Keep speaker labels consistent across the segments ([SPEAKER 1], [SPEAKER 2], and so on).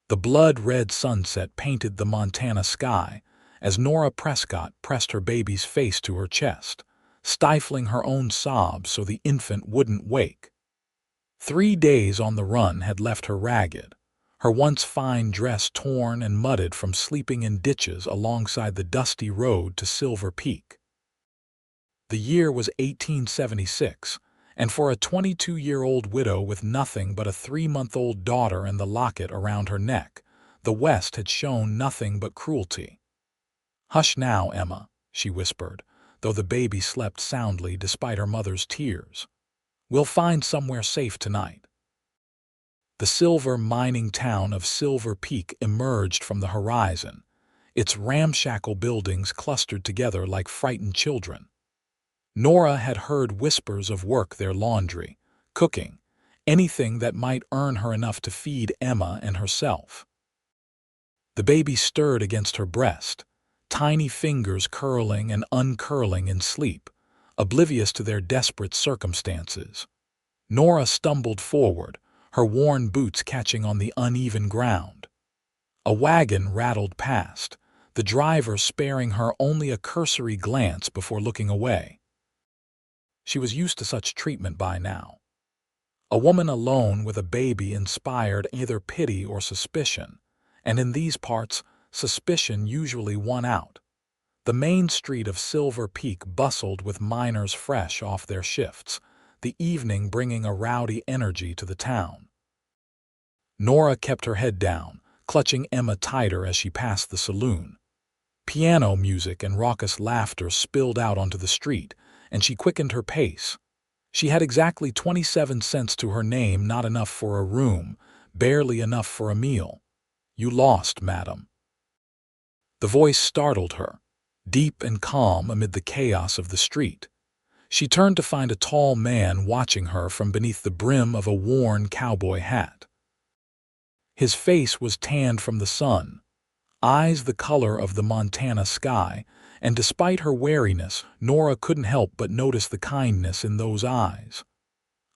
[SPEAKER 1] The blood-red sunset painted the Montana sky as Nora Prescott pressed her baby's face to her chest, stifling her own sobs so the infant wouldn't wake. 3 days on the run had left her ragged, her once fine dress torn and mudded from sleeping in ditches alongside the dusty road to Silver Peak. The year was 1876, and for a 22-year-old widow with nothing but a 3-month-old daughter and the locket around her neck, the West had shown nothing but cruelty. "Hush now, Emma," she whispered, though the baby slept soundly despite her mother's tears. "We'll find somewhere safe tonight." The silver mining town of Silver Peak emerged from the horizon, its ramshackle buildings clustered together like frightened children. Nora had heard whispers of work there: laundry, cooking, anything that might earn her enough to feed Emma and herself. The baby stirred against her breast, tiny fingers curling and uncurling in sleep, oblivious to their desperate circumstances. Nora stumbled forward, her worn boots catching on the uneven ground. A wagon rattled past, the driver sparing her only a cursory glance before looking away. She was used to such treatment by now. A woman alone with a baby inspired either pity or suspicion, and in these parts, suspicion usually won out. The main street of Silver Peak bustled with miners fresh off their shifts, the evening bringing a rowdy energy to the town. Nora kept her head down, clutching Emma tighter as she passed the saloon. Piano music and raucous laughter spilled out onto the street, and she quickened her pace. She had exactly 27 cents to her name, not enough for a room, barely enough for a meal. "You lost, madam." The voice startled her, deep and calm amid the chaos of the street. She turned to find a tall man watching her from beneath the brim of a worn cowboy hat. His face was tanned from the sun, eyes the color of the Montana sky, and despite her wariness, Nora couldn't help but notice the kindness in those eyes.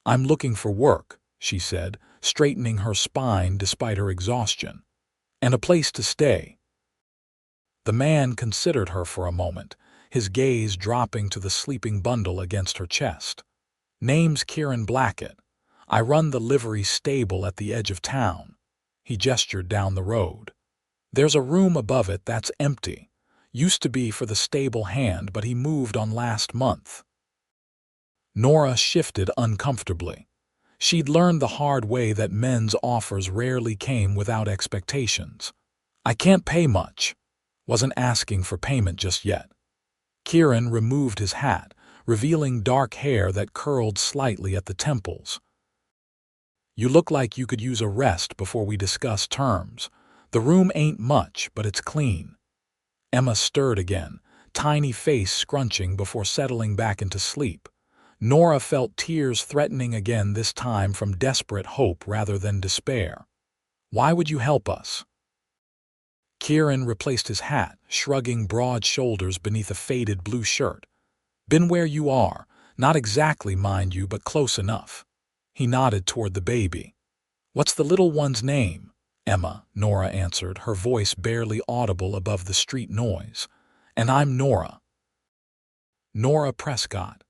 [SPEAKER 1] "I'm looking for work," she said, straightening her spine despite her exhaustion, "and a place to stay." The man considered her for a moment, his gaze dropping to the sleeping bundle against her chest. "Name's Kieran Blackett. I run the livery stable at the edge of town." He gestured down the road. "There's a room above it that's empty. Used to be for the stable hand, but he moved on last month." Nora shifted uncomfortably. She'd learned the hard way that men's offers rarely came without expectations. "I can't pay much." Wasn't asking for payment just yet. Kieran removed his hat, revealing dark hair that curled slightly at the temples. "You look like you could use a rest before we discuss terms. The room ain't much, but it's clean." Emma stirred again, tiny face scrunching before settling back into sleep. Nora felt tears threatening again, this time from desperate hope rather than despair. "Why would you help us?" Kieran replaced his hat, shrugging broad shoulders beneath a faded blue shirt. "Been where you are, not exactly, mind you, but close enough." He nodded toward the baby. "What's the little one's name?" "Emma," Nora answered, her voice barely audible above the street noise. "And I'm Nora." "Nora Prescott."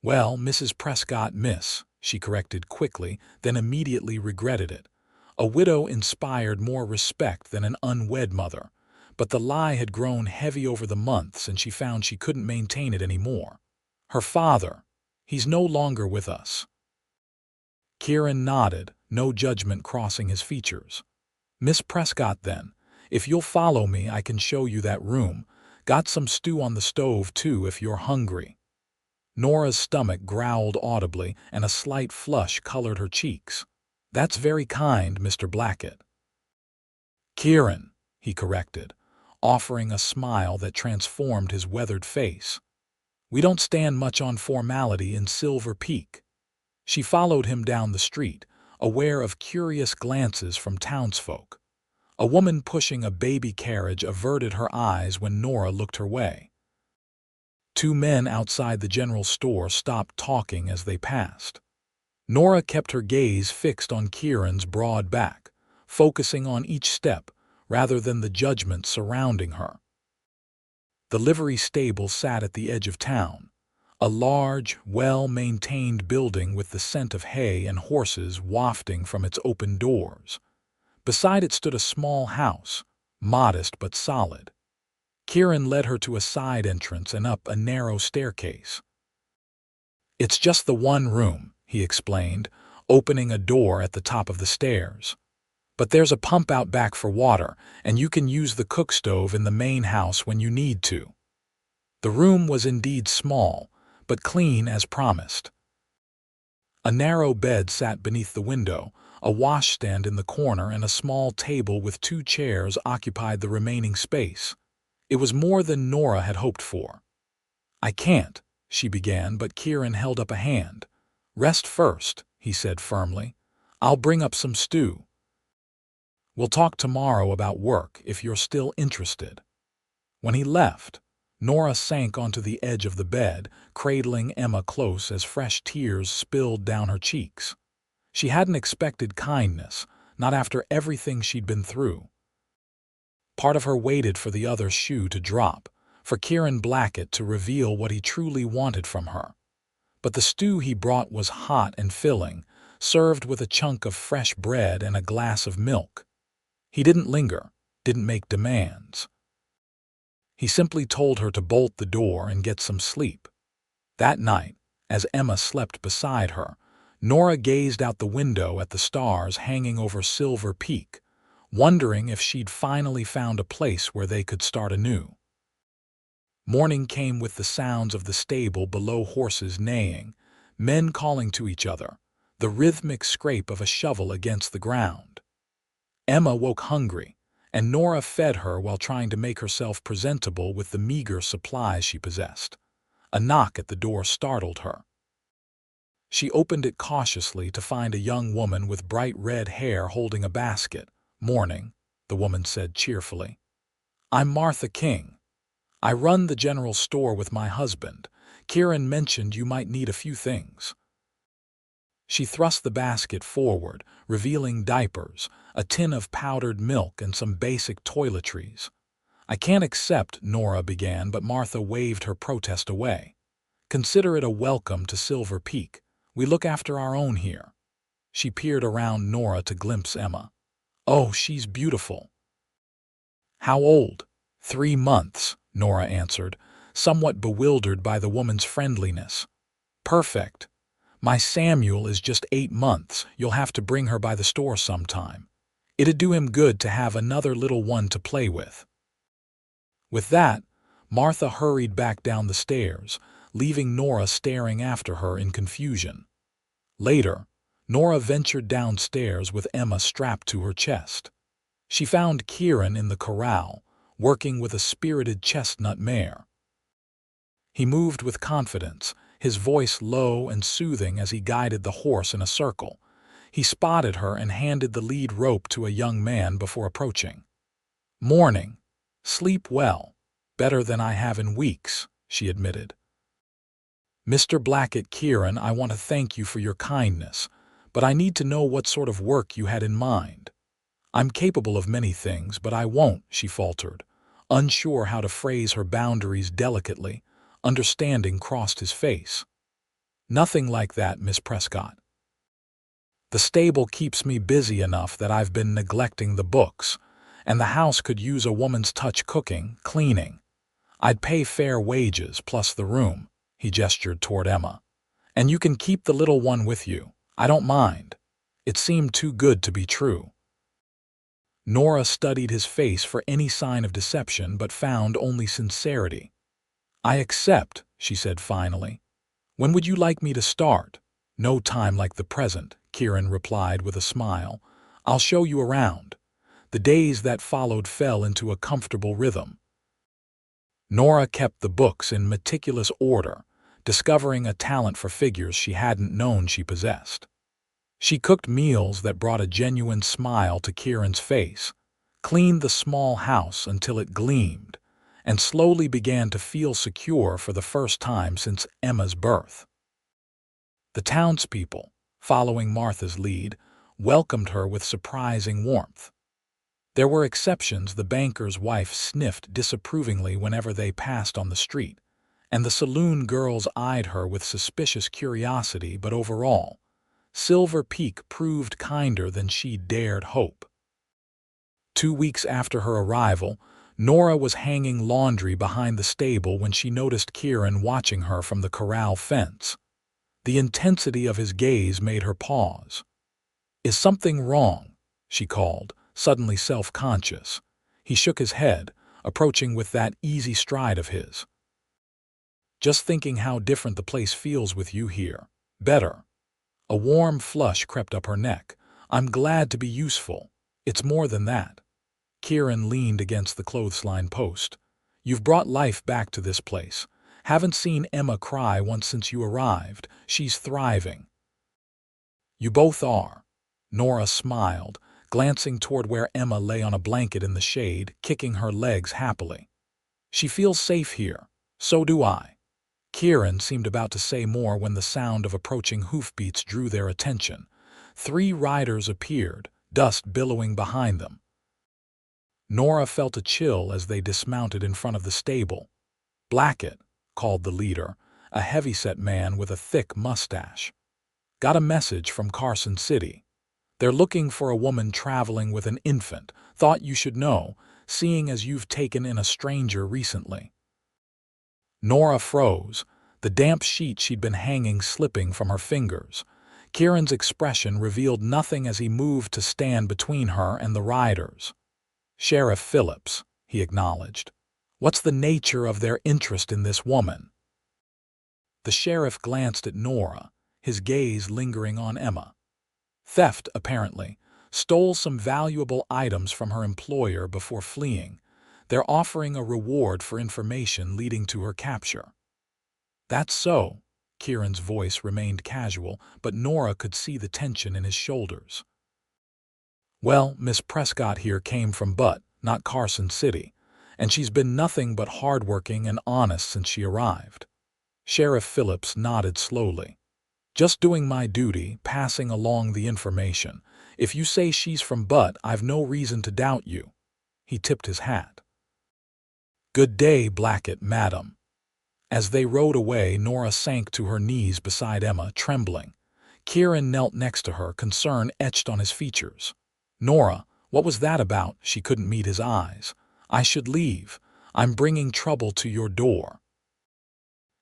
[SPEAKER 1] "Well, Mrs. Prescott, miss," she corrected quickly, then immediately regretted it. A widow inspired more respect than an unwed mother, but the lie had grown heavy over the months and she found she couldn't maintain it anymore. "Her father. He's no longer with us." Kieran nodded, no judgment crossing his features. "Miss Prescott, then. If you'll follow me, I can show you that room. Got some stew on the stove, too, if you're hungry." Nora's stomach growled audibly, and a slight flush colored her cheeks. "That's very kind, Mr. Blackett." "Kieran," he corrected, offering a smile that transformed his weathered face. "We don't stand much on formality in Silver Peak." She followed him down the street, aware of curious glances from townsfolk. A woman pushing a baby carriage averted her eyes when Nora looked her way. 2 men outside the general store stopped talking as they passed. Nora kept her gaze fixed on Kieran's broad back, focusing on each step rather than the judgment surrounding her. The livery stable sat at the edge of town, a large, well-maintained building with the scent of hay and horses wafting from its open doors. Beside it stood a small house, modest but solid. Kieran led her to a side entrance and up a narrow staircase. "It's just the one room," he explained, opening a door at the top of the stairs. "But there's a pump out back for water, and you can use the cook stove in the main house when you need to." The room was indeed small, but clean as promised. A narrow bed sat beneath the window, a washstand in the corner, and a small table with 2 chairs occupied the remaining space. It was more than Nora had hoped for. "I can't," she began, but Kieran held up a hand. "Rest first," he said firmly. "I'll bring up some stew. We'll talk tomorrow about work if you're still interested." When he left, Nora sank onto the edge of the bed, cradling Emma close as fresh tears spilled down her cheeks. She hadn't expected kindness, not after everything she'd been through. Part of her waited for the other shoe to drop, for Kieran Blackett to reveal what he truly wanted from her. But the stew he brought was hot and filling, served with a chunk of fresh bread and a glass of milk. He didn't linger, didn't make demands. He simply told her to bolt the door and get some sleep. That night, as Emma slept beside her, Nora gazed out the window at the stars hanging over Silver Peak, wondering if she'd finally found a place where they could start anew. Morning came with the sounds of the stable below, horses neighing, men calling to each other, the rhythmic scrape of a shovel against the ground. Emma woke hungry, and Nora fed her while trying to make herself presentable with the meager supplies she possessed. A knock at the door startled her. She opened it cautiously to find a young woman with bright red hair holding a basket. "Morning," the woman said cheerfully. "I'm Martha King. I run the general store with my husband. Kieran mentioned you might need a few things." She thrust the basket forward, revealing diapers, a tin of powdered milk, and some basic toiletries. "I can't accept," Nora began, but Martha waved her protest away. "Consider it a welcome to Silver Peak. We look after our own here." She peered around Nora to glimpse Emma. "Oh, she's beautiful." "How old?" "3 months," Nora answered, somewhat bewildered by the woman's friendliness. "Perfect. My Samuel is just 8 months. You'll have to bring her by the store sometime. It'd do him good to have another little one to play with." With that, Martha hurried back down the stairs, leaving Nora staring after her in confusion. Later, Nora ventured downstairs with Emma strapped to her chest. She found Kieran in the corral, working with a spirited chestnut mare. He moved with confidence, his voice low and soothing as he guided the horse in a circle. He spotted her and handed the lead rope to a young man before approaching. "Morning. Sleep well. Better than I have in weeks," she admitted. "Mr. Blackett, Kieran, I want to thank you for your kindness, but I need to know what sort of work you had in mind." "I'm capable of many things, but I won't," she faltered, unsure how to phrase her boundaries delicately. Understanding crossed his face. "Nothing like that, Miss Prescott. The stable keeps me busy enough that I've been neglecting the books, and the house could use a woman's touch cooking, cleaning. I'd pay fair wages plus the room," he gestured toward Emma. "And you can keep the little one with you. I don't mind." It seemed too good to be true. Nora studied his face for any sign of deception but found only sincerity. "I accept," she said finally. "When would you like me to start?" "No time like the present," Kieran replied with a smile. "I'll show you around." The days that followed fell into a comfortable rhythm. Nora kept the books in meticulous order, discovering a talent for figures she hadn't known she possessed. She cooked meals that brought a genuine smile to Kieran's face, cleaned the small house until it gleamed, and slowly began to feel secure for the first time since Emma's birth. The townspeople, following Martha's lead, welcomed her with surprising warmth. There were exceptions. The banker's wife sniffed disapprovingly whenever they passed on the street, and the saloon girls eyed her with suspicious curiosity, but overall, Silver Peak proved kinder than she dared hope. 2 weeks after her arrival, Nora was hanging laundry behind the stable when she noticed Kieran watching her from the corral fence. The intensity of his gaze made her pause. "Is something wrong?" she called, suddenly self-conscious. He shook his head, approaching with that easy stride of his. "Just thinking how different the place feels with you here. Better." A warm flush crept up her neck. "I'm glad to be useful. It's more than that." Kieran leaned against the clothesline post. "You've brought life back to this place. Haven't seen Emma cry once since you arrived. She's thriving." "You both are." Nora smiled, glancing toward where Emma lay on a blanket in the shade, kicking her legs happily. "She feels safe here. So do I." Kieran seemed about to say more when the sound of approaching hoofbeats drew their attention. 3 riders appeared, dust billowing behind them. Nora felt a chill as they dismounted in front of the stable. "Blackett," called the leader, a heavy-set man with a thick mustache. "Got a message from Carson City. They're looking for a woman traveling with an infant. Thought you should know, seeing as you've taken in a stranger recently." Nora froze, the damp sheet she'd been hanging slipping from her fingers. Kieran's expression revealed nothing as he moved to stand between her and the riders. "Sheriff Phillips," he acknowledged. "What's the nature of their interest in this woman?" The sheriff glanced at Nora, his gaze lingering on Emma. "Theft, apparently. Stole some valuable items from her employer before fleeing. They're offering a reward for information leading to her capture." "That's so." Kieran's voice remained casual, but Nora could see the tension in his shoulders. "Well, Miss Prescott here came from Butte, not Carson City, and she's been nothing but hardworking and honest since she arrived." Sheriff Phillips nodded slowly. "Just doing my duty, passing along the information. If you say she's from Butte, I've no reason to doubt you." He tipped his hat. "Good day, Blackett, madam." As they rode away, Nora sank to her knees beside Emma, trembling. Kieran knelt next to her, concern etched on his features. "Nora, what was that about?" She couldn't meet his eyes. "I should leave. I'm bringing trouble to your door."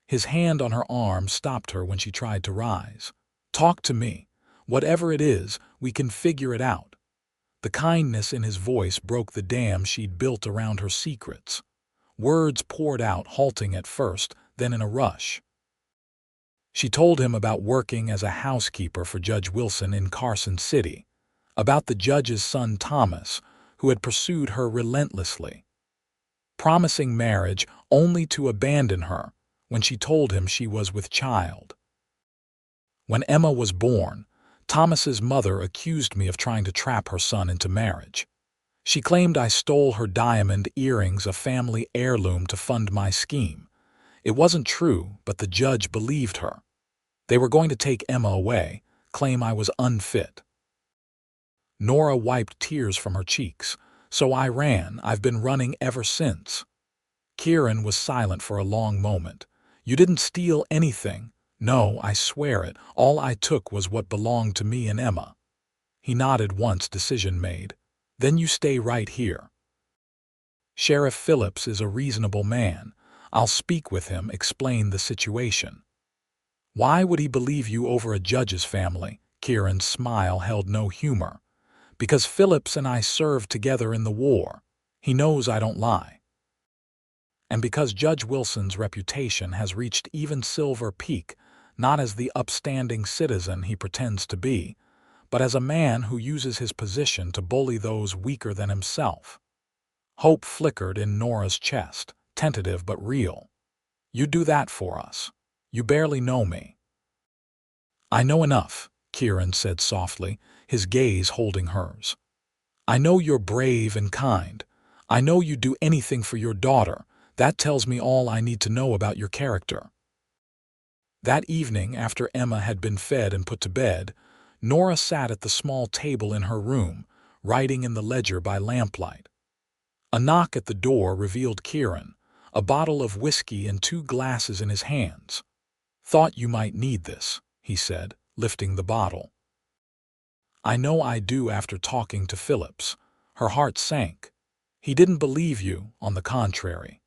[SPEAKER 1] His hand on her arm stopped her when she tried to rise. "Talk to me. Whatever it is, we can figure it out." The kindness in his voice broke the dam she'd built around her secrets. Words poured out, halting at first, then in a rush. She told him about working as a housekeeper for Judge Wilson in Carson City, about the judge's son Thomas, who had pursued her relentlessly, promising marriage only to abandon her when she told him she was with child. "When Emma was born, Thomas's mother accused me of trying to trap her son into marriage. She claimed I stole her diamond earrings, a family heirloom, to fund my scheme. It wasn't true, but the judge believed her. They were going to take Emma away, claim I was unfit." Nora wiped tears from her cheeks. "So I ran. I've been running ever since." Kieran was silent for a long moment. "You didn't steal anything." "No, I swear it. All I took was what belonged to me and Emma." He nodded once, decision made. "Then you stay right here. Sheriff Phillips is a reasonable man. I'll speak with him, explain the situation." "Why would he believe you over a judge's family?" Kieran's smile held no humor. "Because Phillips and I served together in the war. He knows I don't lie. And because Judge Wilson's reputation has reached even Silver Peak, not as the upstanding citizen he pretends to be, but as a man who uses his position to bully those weaker than himself." Hope flickered in Nora's chest, tentative but real. "You do that for us. You barely know me." "I know enough," Kieran said softly, his gaze holding hers. "I know you're brave and kind. I know you'd do anything for your daughter. That tells me all I need to know about your character." That evening, after Emma had been fed and put to bed, Nora sat at the small table in her room, writing in the ledger by lamplight. A knock at the door revealed Kieran, a bottle of whiskey and 2 glasses in his hands. "Thought you might need this," he said, lifting the bottle. "I know I do after talking to Phillips." Her heart sank. "He didn't believe you, on the contrary."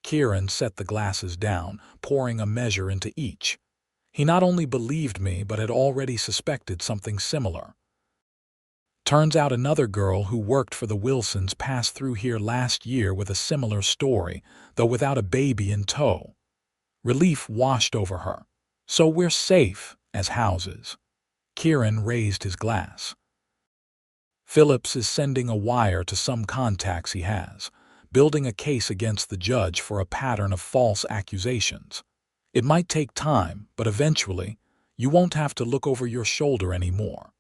[SPEAKER 1] Kieran set the glasses down, pouring a measure into each. "He not only believed me, but had already suspected something similar. Turns out another girl who worked for the Wilsons passed through here last year with a similar story, though without a baby in tow." Relief washed over her. "So we're safe, as houses." Kieran raised his glass. "Phillips is sending a wire to some contacts he has, building a case against the judge for a pattern of false accusations. It might take time, but eventually, you won't have to look over your shoulder anymore."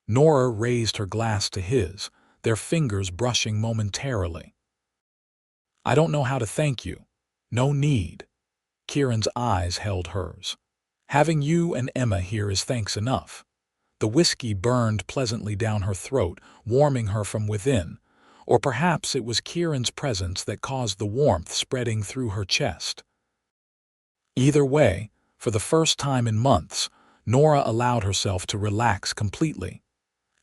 [SPEAKER 1] Nora raised her glass to his, their fingers brushing momentarily. "I don't know how to thank you." "No need." Kieran's eyes held hers. "Having you and Emma here is thanks enough." The whiskey burned pleasantly down her throat, warming her from within, or perhaps it was Kieran's presence that caused the warmth spreading through her chest. Either way, for the first time in months, Nora allowed herself to relax completely.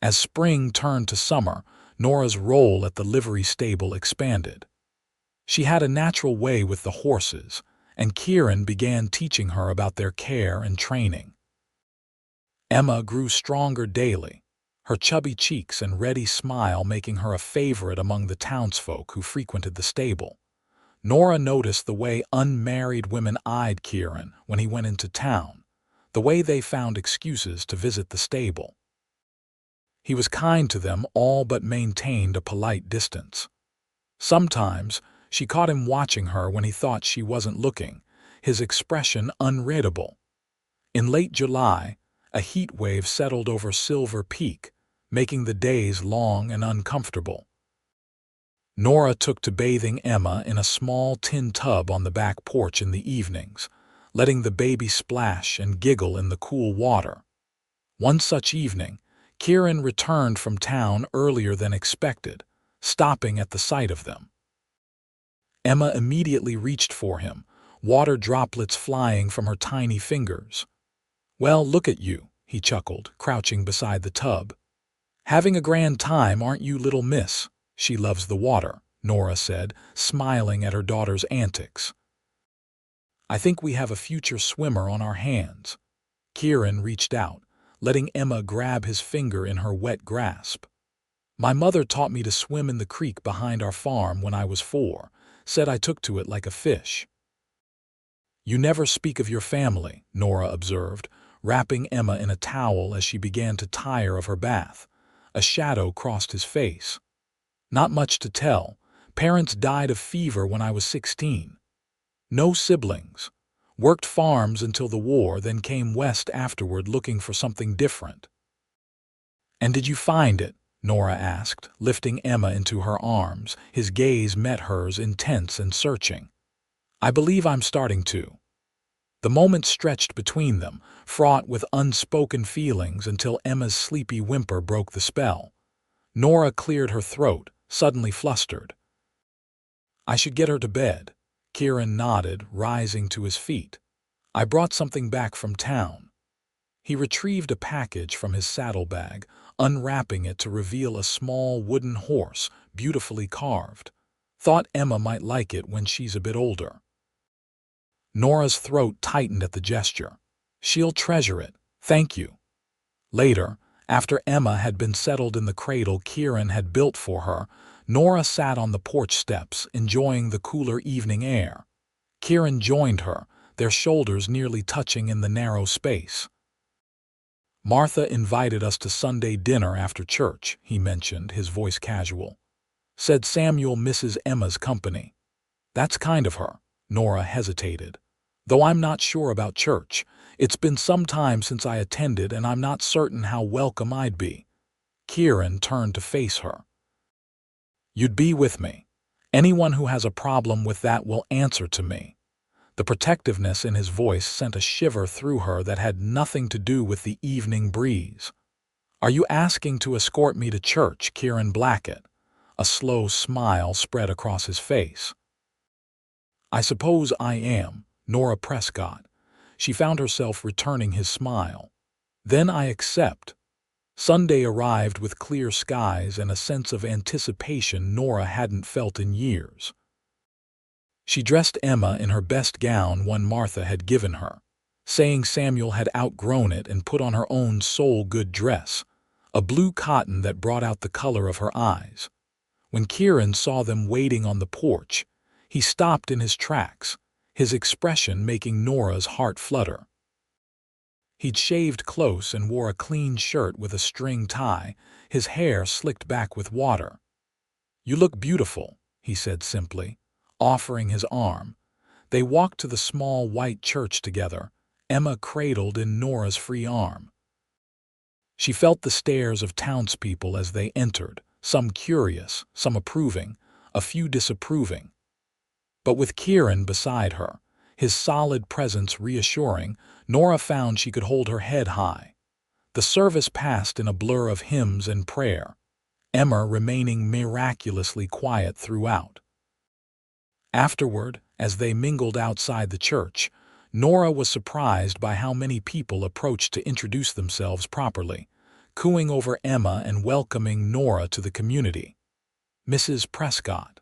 [SPEAKER 1] As spring turned to summer, Nora's role at the livery stable expanded. She had a natural way with the horses, and Kieran began teaching her about their care and training. Emma grew stronger daily, her chubby cheeks and ready smile making her a favorite among the townsfolk who frequented the stable. Nora noticed the way unmarried women eyed Kieran when he went into town, the way they found excuses to visit the stable. He was kind to them all but maintained a polite distance. Sometimes, she caught him watching her when he thought she wasn't looking, his expression unreadable. In late July, a heat wave settled over Silver Peak, making the days long and uncomfortable. Nora took to bathing Emma in a small tin tub on the back porch in the evenings, letting the baby splash and giggle in the cool water. One such evening, Kieran returned from town earlier than expected, stopping at the sight of them. Emma immediately reached for him, water droplets flying from her tiny fingers. "Well, look at you," he chuckled, crouching beside the tub. "Having a grand time, aren't you, little miss?" "She loves the water," Nora said, smiling at her daughter's antics. "I think we have a future swimmer on our hands." Kieran reached out, letting Emma grab his finger in her wet grasp. "My mother taught me to swim in the creek behind our farm when I was 4, said I took to it like a fish." "You never speak of your family," Nora observed, wrapping Emma in a towel as she began to tire of her bath. A shadow crossed his face. "Not much to tell. Parents died of fever when I was 16. No siblings. Worked farms until the war, then came west afterward looking for something different." "And did you find it?" Nora asked, lifting Emma into her arms. His gaze met hers, intense and searching. "I believe I'm starting to." The moment stretched between them, fraught with unspoken feelings until Emma's sleepy whimper broke the spell. Nora cleared her throat, suddenly flustered. "I should get her to bed." Kieran nodded, rising to his feet. "I brought something back from town." He retrieved a package from his saddlebag, unwrapping it to reveal a small wooden horse, beautifully carved. "Thought Emma might like it when she's a bit older." Nora's throat tightened at the gesture. "She'll treasure it, thank you." Later, after Emma had been settled in the cradle Kieran had built for her, Nora sat on the porch steps, enjoying the cooler evening air. Kieran joined her, their shoulders nearly touching in the narrow space. "Martha invited us to Sunday dinner after church," he mentioned, his voice casual. "Said Samuel misses Emma's company." "That's kind of her." Nora hesitated. "Though I'm not sure about church. It's been some time since I attended and I'm not certain how welcome I'd be." Kieran turned to face her. "You'd be with me. Anyone who has a problem with that will answer to me." The protectiveness in his voice sent a shiver through her that had nothing to do with the evening breeze. "Are you asking to escort me to church, Kieran Blackett?" A slow smile spread across his face. "I suppose I am, Nora Prescott." She found herself returning his smile. "Then I accept." Sunday arrived with clear skies and a sense of anticipation Nora hadn't felt in years. She dressed Emma in her best gown one Martha had given her, saying Samuel had outgrown it, and put on her own soul-good dress, a blue cotton that brought out the color of her eyes. When Kieran saw them waiting on the porch, he stopped in his tracks, his expression making Nora's heart flutter. He'd shaved close and wore a clean shirt with a string tie, his hair slicked back with water. "You look beautiful," he said simply, offering his arm. They walked to the small white church together, Emma cradled in Nora's free arm. She felt the stares of townspeople as they entered, some curious, some approving, a few disapproving. But with Kieran beside her, his solid presence reassuring, Nora found she could hold her head high. The service passed in a blur of hymns and prayer, Emma remaining miraculously quiet throughout. Afterward, as they mingled outside the church, Nora was surprised by how many people approached to introduce themselves properly, cooing over Emma and welcoming Nora to the community. "Mrs. Prescott."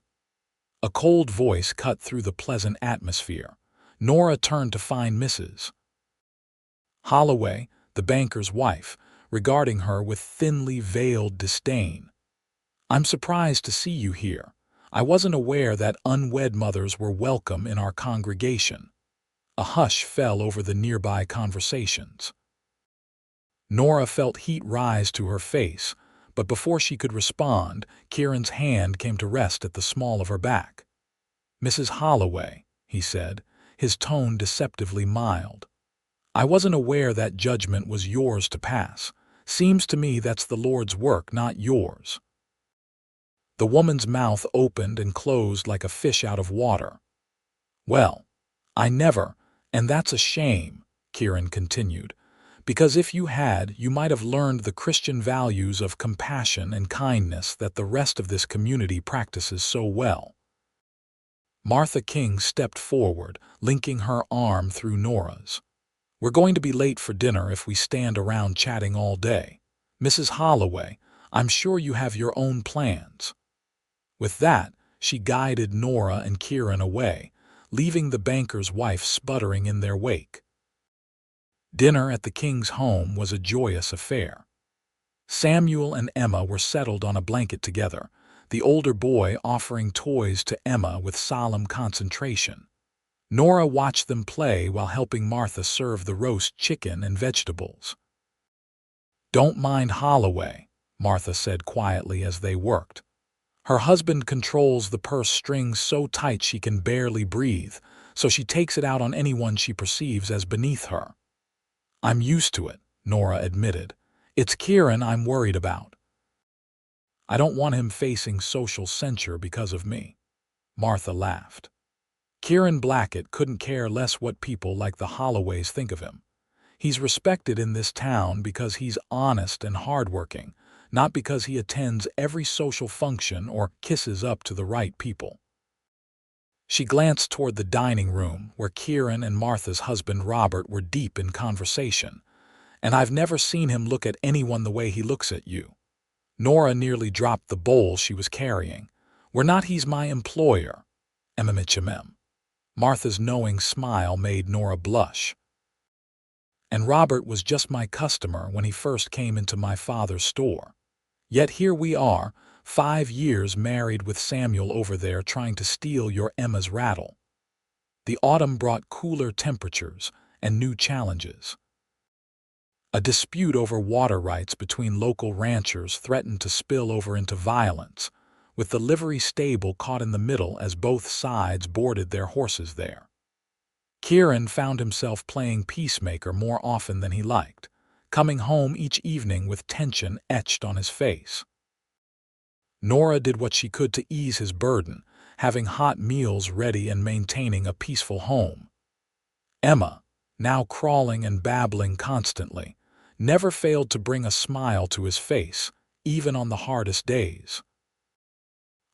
[SPEAKER 1] A cold voice cut through the pleasant atmosphere. Nora turned to find Mrs. Holloway, the banker's wife, regarding her with thinly veiled disdain. "I'm surprised to see you here. I wasn't aware that unwed mothers were welcome in our congregation." A hush fell over the nearby conversations. Nora felt heat rise to her face, but before she could respond, Kieran's hand came to rest at the small of her back. "Mrs. Holloway," he said, his tone deceptively mild. "I wasn't aware that judgment was yours to pass. Seems to me that's the Lord's work, not yours." The woman's mouth opened and closed like a fish out of water. "Well, I never, and that's a shame," Kieran continued, "because if you had, you might have learned the Christian values of compassion and kindness that the rest of this community practices so well." Martha King stepped forward, linking her arm through Nora's. "We're going to be late for dinner if we stand around chatting all day. Mrs. Holloway, I'm sure you have your own plans." With that, she guided Nora and Kieran away, leaving the banker's wife sputtering in their wake. Dinner at the King's home was a joyous affair. Samuel and Emma were settled on a blanket together, the older boy offering toys to Emma with solemn concentration. Nora watched them play while helping Martha serve the roast chicken and vegetables. "Don't mind Holloway," Martha said quietly as they worked. "Her husband controls the purse strings so tight she can barely breathe, so she takes it out on anyone she perceives as beneath her." "I'm used to it," Nora admitted. "It's Kieran I'm worried about. I don't want him facing social censure because of me." Martha laughed. Kieran Blackett couldn't care less what people like the Holloways think of him. He's respected in this town because he's honest and hardworking, not because he attends every social function or kisses up to the right people. She glanced toward the dining room where Kieran and Martha's husband Robert were deep in conversation. "And I've never seen him look at anyone the way he looks at you." Nora nearly dropped the bowl she was carrying. "We're not he's my employer." Mmmm. Martha's knowing smile made Nora blush. "And Robert was just my customer when he first came into my father's store. Yet here we are, 5 years married with Samuel over there trying to steal your Emma's rattle." The autumn brought cooler temperatures and new challenges. A dispute over water rights between local ranchers threatened to spill over into violence, with the livery stable caught in the middle as both sides boarded their horses there. Kieran found himself playing peacemaker more often than he liked, coming home each evening with tension etched on his face. Nora did what she could to ease his burden, having hot meals ready and maintaining a peaceful home. Emma, now crawling and babbling constantly, never failed to bring a smile to his face, even on the hardest days.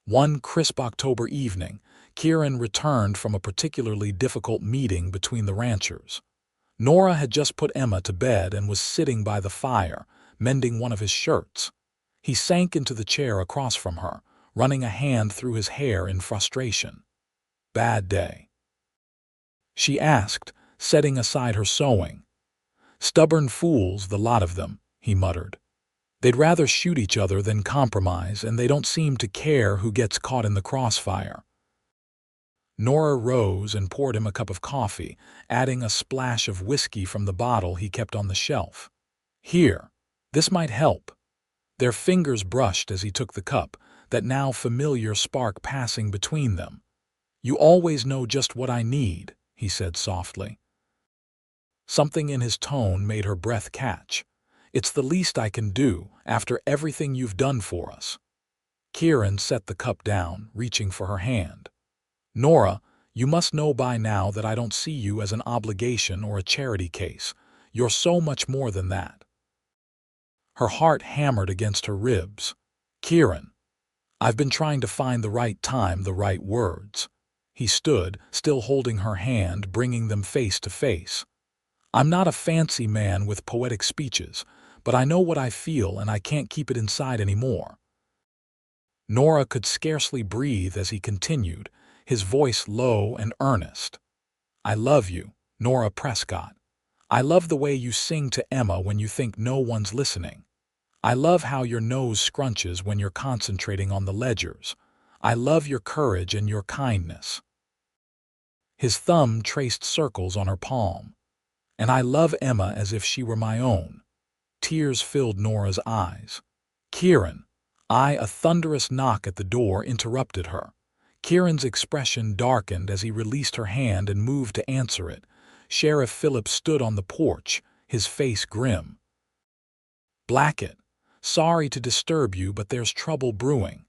[SPEAKER 1] One crisp October evening, Kieran returned from a particularly difficult meeting between the ranchers. Nora had just put Emma to bed and was sitting by the fire, mending one of his shirts. He sank into the chair across from her, running a hand through his hair in frustration. "Bad day?" she asked, setting aside her sewing. "Stubborn fools, the lot of them," he muttered. "They'd rather shoot each other than compromise, and they don't seem to care who gets caught in the crossfire." Nora rose and poured him a cup of coffee, adding a splash of whiskey from the bottle he kept on the shelf. "Here, this might help." Their fingers brushed as he took the cup, that now familiar spark passing between them. "You always know just what I need," he said softly. Something in his tone made her breath catch. "It's the least I can do, after everything you've done for us." Kieran set the cup down, reaching for her hand. "Nora, you must know by now that I don't see you as an obligation or a charity case. You're so much more than that." Her heart hammered against her ribs. "Kieran, I've been trying to find the right time, the right words." He stood, still holding her hand, bringing them face to face. "I'm not a fancy man with poetic speeches, but I know what I feel and I can't keep it inside anymore." Nora could scarcely breathe as he continued, his voice low and earnest. "I love you, Nora Prescott. I love the way you sing to Emma when you think no one's listening. I love how your nose scrunches when you're concentrating on the ledgers. I love your courage and your kindness." His thumb traced circles on her palm. "And I love Emma as if she were my own." Tears filled Nora's eyes. "Kieran." A thunderous knock at the door interrupted her. Kieran's expression darkened as he released her hand and moved to answer it. Sheriff Phillips stood on the porch, his face grim. "Blackett, sorry to disturb you, but there's trouble brewing.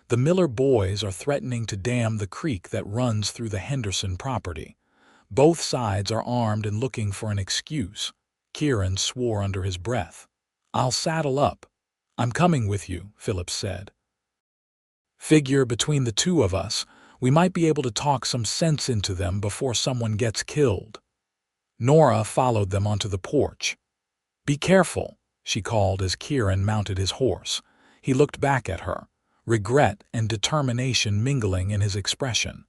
[SPEAKER 1] The Miller boys are threatening to dam the creek that runs through the Henderson property. Both sides are armed and looking for an excuse." Kieran swore under his breath. "I'll saddle up." "I'm coming with you," Phillips said. "Figure between the two of us, we might be able to talk some sense into them before someone gets killed." Nora followed them onto the porch. "Be careful," she called as Kieran mounted his horse. He looked back at her, regret and determination mingling in his expression.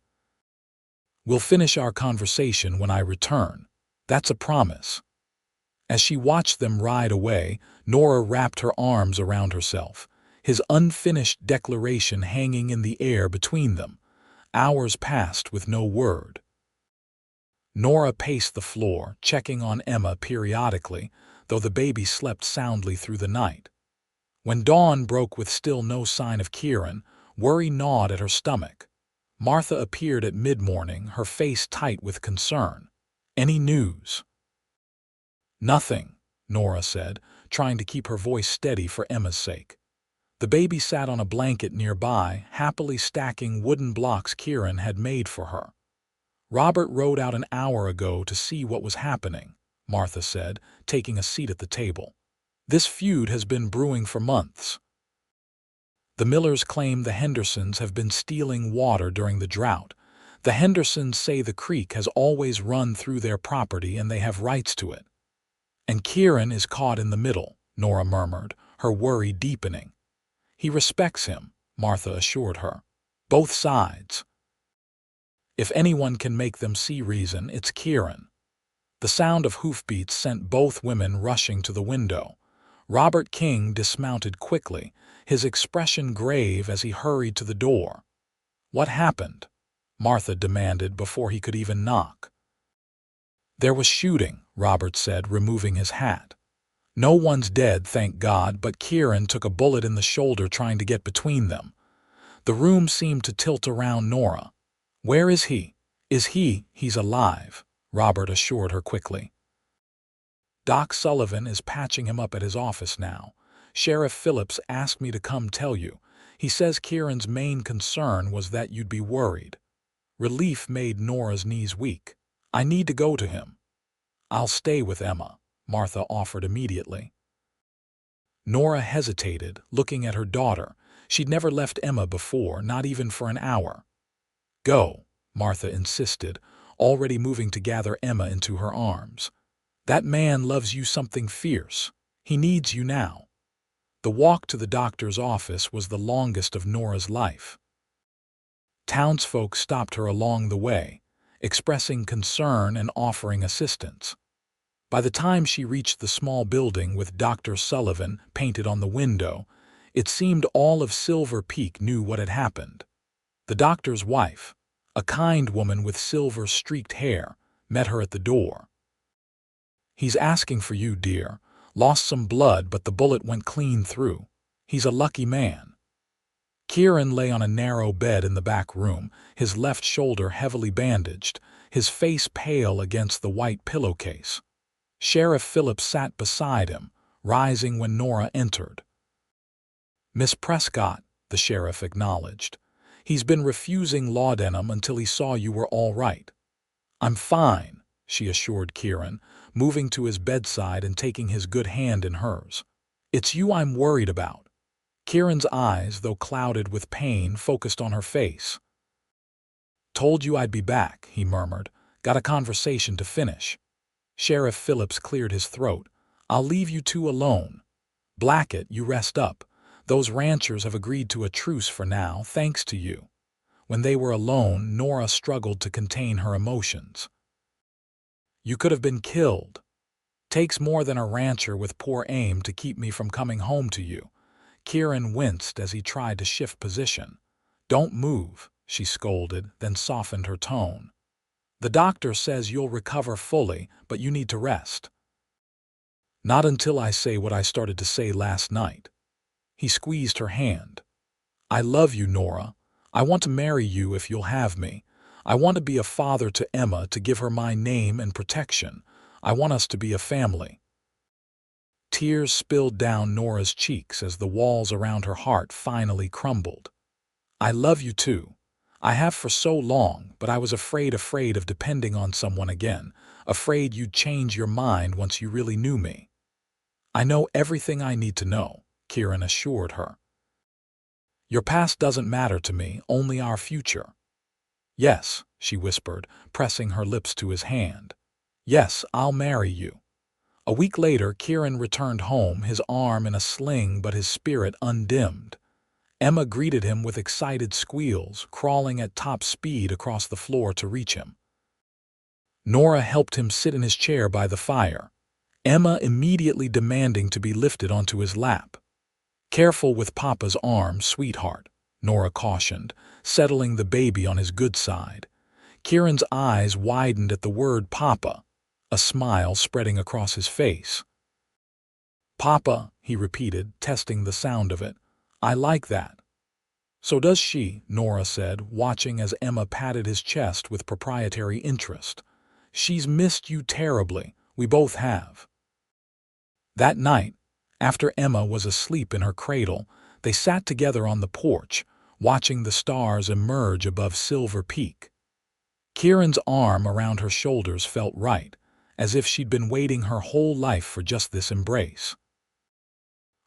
[SPEAKER 1] "We'll finish our conversation when I return. That's a promise." As she watched them ride away, Nora wrapped her arms around herself, his unfinished declaration hanging in the air between them. Hours passed with no word. Nora paced the floor, checking on Emma periodically, though the baby slept soundly through the night. When dawn broke with still no sign of Kieran, worry gnawed at her stomach. Martha appeared at mid-morning, her face tight with concern. "Any news?" "Nothing," Nora said, trying to keep her voice steady for Emma's sake. The baby sat on a blanket nearby, happily stacking wooden blocks Kieran had made for her. "Robert rode out an hour ago to see what was happening," Martha said, taking a seat at the table. "This feud has been brewing for months. The Millers claim the Hendersons have been stealing water during the drought. The Hendersons say the creek has always run through their property and they have rights to it." "And Kieran is caught in the middle," Nora murmured, her worry deepening. "He respects him," Martha assured her. "Both sides. If anyone can make them see reason, it's Kieran." The sound of hoofbeats sent both women rushing to the window. Robert King dismounted quickly, his expression grave as he hurried to the door. "What happened?" Martha demanded before he could even knock. "There was shooting," Robert said, removing his hat. "No one's dead, thank God, but Kieran took a bullet in the shoulder trying to get between them." The room seemed to tilt around Nora. "Where is he?" He's alive," Robert assured her quickly. "Doc Sullivan is patching him up at his office now. Sheriff Phillips asked me to come tell you. He says Kieran's main concern was that you'd be worried." Relief made Nora's knees weak. I need to go to him. I'll stay with Emma, Martha offered immediately. Nora hesitated, looking at her daughter. She'd never left Emma before, not even for an hour. Go, Martha insisted, already moving to gather Emma into her arms. That man loves you something fierce. He needs you now. The walk to the doctor's office was the longest of Nora's life. Townsfolk stopped her along the way, expressing concern and offering assistance. By the time she reached the small building with Dr. Sullivan painted on the window, it seemed all of Silver Peak knew what had happened. The doctor's wife, a kind woman with silver-streaked hair, met her at the door. He's asking for you, dear. Lost some blood, but the bullet went clean through. He's a lucky man. Kieran lay on a narrow bed in the back room, his left shoulder heavily bandaged, his face pale against the white pillowcase. Sheriff Phillips sat beside him, rising when Nora entered. Miss Prescott, the sheriff acknowledged. He's been refusing laudanum until he saw you were all right. I'm fine, she assured Kieran, moving to his bedside and taking his good hand in hers. It's you I'm worried about. Kieran's eyes, though clouded with pain, focused on her face. Told you I'd be back, he murmured. Got a conversation to finish. Sheriff Phillips cleared his throat. I'll leave you two alone. Blackett, you rest up. Those ranchers have agreed to a truce for now, thanks to you. When they were alone, Nora struggled to contain her emotions. You could have been killed. Takes more than a rancher with poor aim to keep me from coming home to you. Kieran winced as he tried to shift position. Don't move, she scolded, then softened her tone. The doctor says you'll recover fully, but you need to rest. Not until I say what I started to say last night. He squeezed her hand. I love you, Nora. I want to marry you if you'll have me. I want to be a father to Emma, to give her my name and protection. I want us to be a family. Tears spilled down Nora's cheeks as the walls around her heart finally crumbled. I love you too. I have for so long, but I was afraid of depending on someone again, afraid you'd change your mind once you really knew me. I know everything I need to know, Kieran assured her. Your past doesn't matter to me, only our future. Yes, she whispered, pressing her lips to his hand. Yes, I'll marry you. A week later, Kieran returned home, his arm in a sling but his spirit undimmed. Emma greeted him with excited squeals, crawling at top speed across the floor to reach him. Nora helped him sit in his chair by the fire, Emma immediately demanding to be lifted onto his lap. Careful with Papa's arm, sweetheart, Nora cautioned, settling the baby on his good side. Kieran's eyes widened at the word Papa, a smile spreading across his face. Papa, he repeated, testing the sound of it. I like that. So does she, Nora said, watching as Emma patted his chest with proprietary interest. She's missed you terribly. We both have. That night, after Emma was asleep in her cradle, they sat together on the porch, watching the stars emerge above Silver Peak. Kieran's arm around her shoulders felt right, as if she'd been waiting her whole life for just this embrace.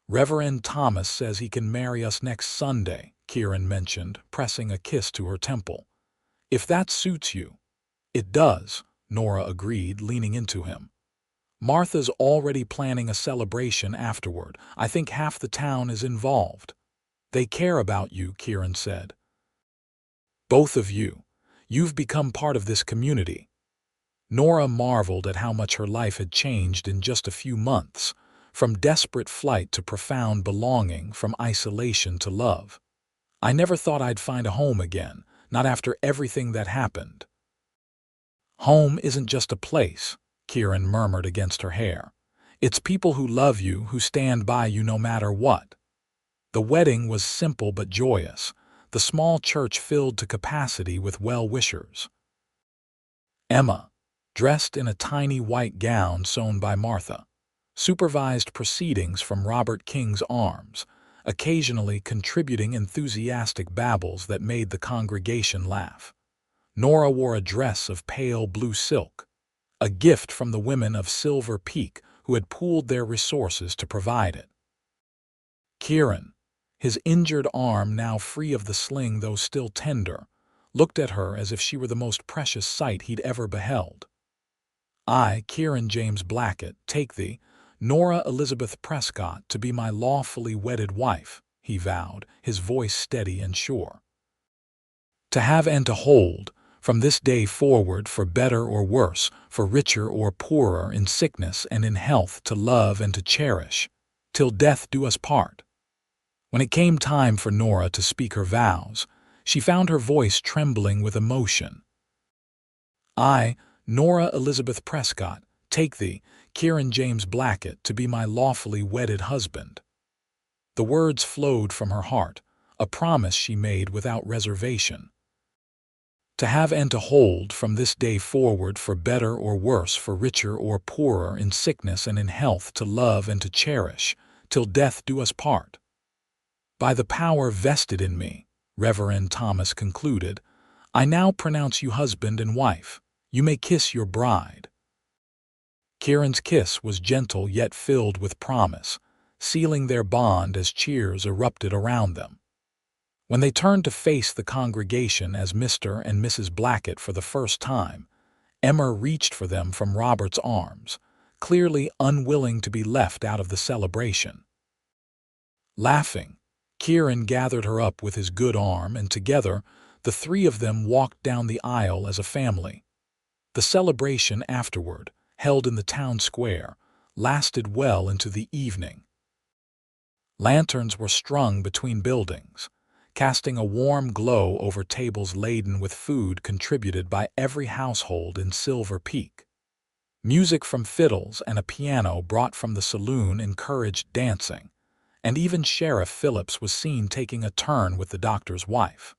[SPEAKER 1] Reverend Thomas says he can marry us next Sunday, Kieran mentioned, pressing a kiss to her temple. If that suits you. It does, Nora agreed, leaning into him. Martha's already planning a celebration afterward. I think half the town is involved. They care about you, Kieran said. Both of you. You've become part of this community. Nora marveled at how much her life had changed in just a few months, from desperate flight to profound belonging, from isolation to love. I never thought I'd find a home again, not after everything that happened. Home isn't just a place, Kieran murmured against her hair. It's people who love you, who stand by you no matter what. The wedding was simple but joyous, the small church filled to capacity with well-wishers. Emma, dressed in a tiny white gown sewn by Martha, supervised proceedings from Robert King's arms, occasionally contributing enthusiastic babbles that made the congregation laugh. Nora wore a dress of pale blue silk, a gift from the women of Silver Peak who had pooled their resources to provide it. Kieran, his injured arm now free of the sling though still tender, looked at her as if she were the most precious sight he'd ever beheld. I, Kieran James Blackett, take thee, Nora Elizabeth Prescott, to be my lawfully wedded wife, he vowed, his voice steady and sure. To have and to hold, from this day forward, for better or worse, for richer or poorer, in sickness and in health, to love and to cherish, till death do us part. When it came time for Nora to speak her vows, she found her voice trembling with emotion. I, Nora Elizabeth Prescott, take thee, Kieran James Blackett, to be my lawfully wedded husband. The words flowed from her heart, a promise she made without reservation. To have and to hold, from this day forward, for better or worse, for richer or poorer, in sickness and in health, to love and to cherish, till death do us part. By the power vested in me, Reverend Thomas concluded, I now pronounce you husband and wife. You may kiss your bride. Kieran's kiss was gentle yet filled with promise, sealing their bond as cheers erupted around them. When they turned to face the congregation as Mr. and Mrs. Blackett for the first time, Emma reached for them from Robert's arms, clearly unwilling to be left out of the celebration. Laughing, Kieran gathered her up with his good arm, and together the three of them walked down the aisle as a family. The celebration afterward, held in the town square, lasted well into the evening. Lanterns were strung between buildings, casting a warm glow over tables laden with food contributed by every household in Silver Peak. Music from fiddles and a piano brought from the saloon encouraged dancing, and even Sheriff Phillips was seen taking a turn with the doctor's wife.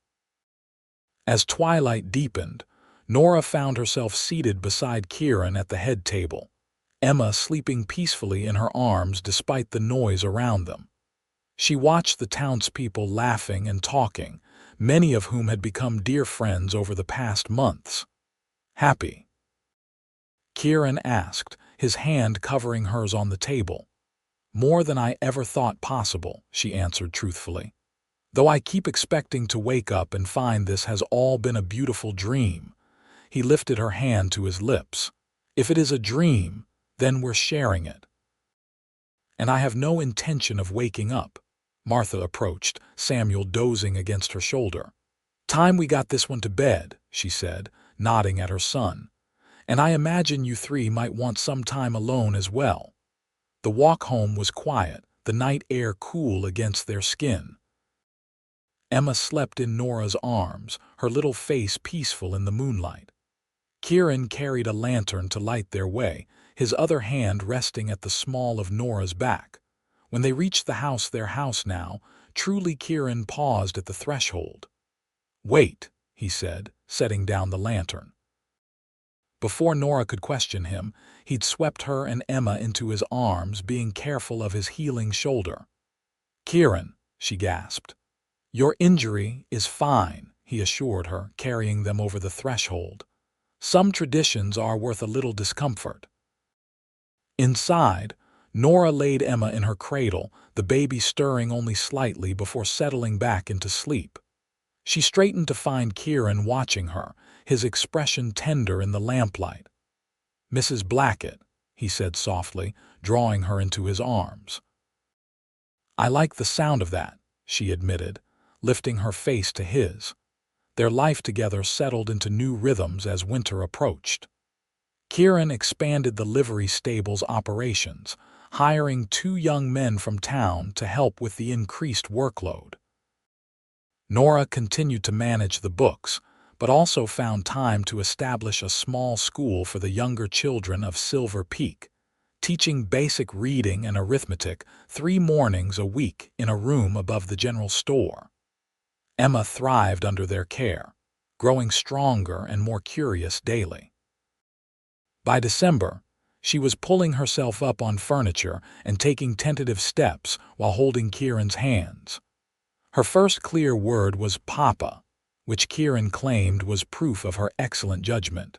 [SPEAKER 1] As twilight deepened, Nora found herself seated beside Kieran at the head table, Emma sleeping peacefully in her arms despite the noise around them. She watched the townspeople laughing and talking, many of whom had become dear friends over the past months. Happy? Kieran asked, his hand covering hers on the table. More than I ever thought possible, she answered truthfully. Though I keep expecting to wake up and find this has all been a beautiful dream. He lifted her hand to his lips. If it is a dream, then we're sharing it. And I have no intention of waking up. Martha approached, Samuel dozing against her shoulder. Time we got this one to bed, she said, nodding at her son. And I imagine you three might want some time alone as well. The walk home was quiet, the night air cool against their skin. Emma slept in Nora's arms, her little face peaceful in the moonlight. Kieran carried a lantern to light their way, his other hand resting at the small of Nora's back. When they reached the house, their house now, truly Kieran paused at the threshold. Wait, he said, setting down the lantern. Before Nora could question him, he'd swept her and Emma into his arms, being careful of his healing shoulder. Kieran, she gasped. Your injury is fine, he assured her, carrying them over the threshold. Some traditions are worth a little discomfort. Inside, Nora laid Emma in her cradle, the baby stirring only slightly before settling back into sleep. She straightened to find Kieran watching her, his expression tender in the lamplight. Mrs. Blackett, he said softly, drawing her into his arms. I like the sound of that, she admitted, lifting her face to his. Their life together settled into new rhythms as winter approached. Kieran expanded the livery stable's operations, hiring 2 young men from town to help with the increased workload. Nora continued to manage the books, but also found time to establish a small school for the younger children of Silver Peak, teaching basic reading and arithmetic 3 mornings a week in a room above the general store. Emma thrived under their care, growing stronger and more curious daily. By December, she was pulling herself up on furniture and taking tentative steps while holding Kieran's hands. Her first clear word was Papa, which Kieran claimed was proof of her excellent judgment.